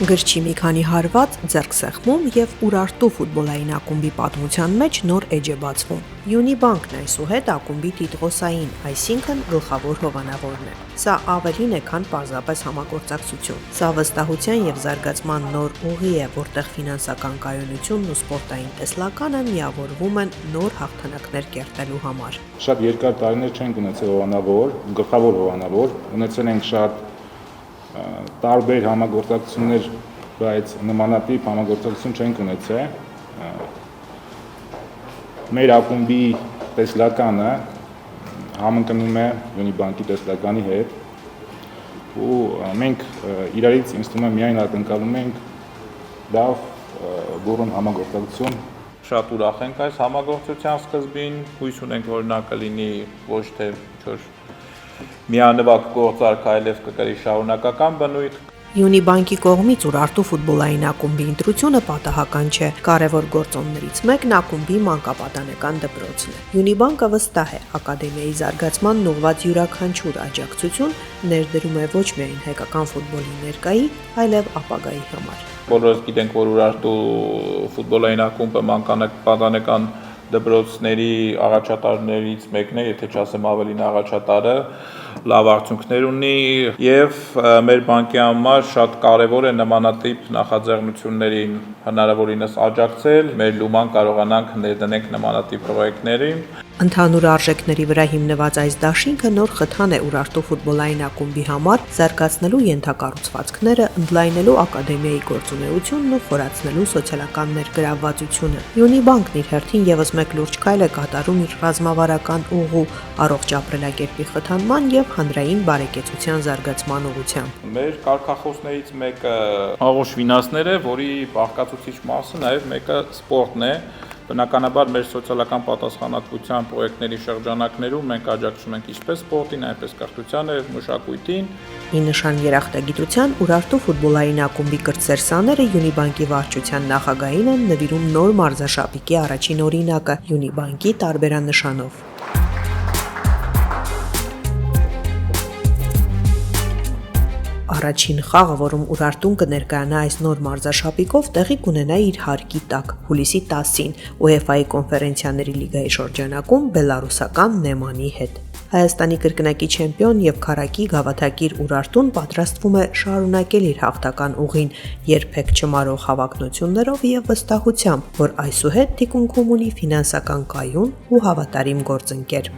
Գրչի մի քանի հարված, ձեռքսեղմում եւ Ուրարտու ֆուտբոլային ակումբի պատմության մեջ նոր էջ է բացվում։ Յունիբանկն այսուհետ ակումբի տիտղոսային, այսինքն գլխավոր հովանավորն է։ Սա ավելին է, քան պարզապես համագործակցություն։ Սա վստահության եւ զարգացման նոր ուղի է, որտեղ ֆինանսական կայունությունն ու սպորտային տեսլականը միավորվում են նոր հաղթանակներ կերտելու համար։ Շատ երկար տարիներ չենք ունեցել հովանավոր, գլխավոր հովանավոր, ունեցել ենք շատ տարբեր համագործակցություններ, բայց նմանատիպ համագործակցություն չենք ունեցել։ Մեր ակումբի տեսլականը համընկնում է Յունիբանկի տեսլականի հետ ու մենք իրարից ինձ թվում է միայն ակնկալում ենք լավ բուրըն համագործակցություն։ Շատ ուրախ ենք այս համագործակցության սկզբին, հույս ունենք, որ նա կլինի ոչ թե միանվագ գործարք, այլև կկրի շարունակական բնույթ։ Յունիբանկի կողմից Ուրարտու ֆուտբոլային ակումբի ընտրությունը պատահական չէ։ Կարևոր գործոններից մեկն ակումբի մանկապատանեկան դպրոցն է։ Յունիբանկը վստահ է, ակադեմիայի զարգացմանն ուղղված յուրաքանչյուր աջակցություն ներդրում է ոչ միայն հայկական ֆուտբոլի ներկայի, այլև ապագայի համար։ Բոլորս գիտենք, որ Ուրարտու ֆուտբոլային ակումբը մանկապատանեկան դպրոցների առաջատարներից մեկն է, եթե չասեմ ավելին առաջատարը, լավ արդյունքներ ունի եւ մեր բանկի համար շատ կարեւոր է նմանատիպ նախաձեռնություններին հնարավորինս աջակցել, մեր լուման կարողանանք ներդնենք նմանատիպ պրոյեկտներին։ Ընդհանուր արժեքների վրա հիմնված այս դաշինքը նոր խթան է Ուրարտու ֆուտբոլային ակումբի համար, զարգացնելու ենթակառուցվածքները, ընդլայնելու ակադեմիայի գործունեությունն ու խորացնելու սոցիալական ներգրավվածությունը։ Յունիբանկն իր հերթին եւս մեկ լուրջ քայլ է կատարում իր ռազմավարական ուղու, առողջ ապրելակերպի խթանման եւ հանրային բարեկեցության զարգացման ուղղությամբ։ Մեր կարգախոսներից մեկը առողջ ֆինանսներ է, որի բաղկացուցիչ մասը նաեւ մեկը սպորտն է։ Բնականաբար մեր սոցիալական պատասխանատվության պրոյեկտների շրջանակներում մենք աջակցում ենք ինչպես սպորտին, այնպես կրթությանը եւ մշակույթին։ Ի նշան երախտագիտության Ուրարտու ֆուտբոլային ակումբի կրտսեր սաները Յունիբանկի վարչության նախագահին են նվիրում նոր մարզաշապիկի առաջին օրինակը Յունիբանկի տարբերանշանով։ Առաջին խաղը, որում Ուրարտուն կներկայանա այս նոր մարզաշապիկով, տեղի կունենա իր հարկի տակ, հուլիսի 10-ին UEFA-ի կոնֆերենցիաների լիգայի շրջանակում բելարուսական Նեմանի հետ։ Հայաստանի կրկնակի չեմպիոն եւ քառակի գավաթակիր Ուրարտուն պատրաստվում է շարունակել իր հաղթական ուղին, երբեք չմարող հավակնություններով եւ վստահությամբ, որ այսուհետ թիկունքում ունի ֆինանսական կայուն ու հավատարիմ գործընկեր։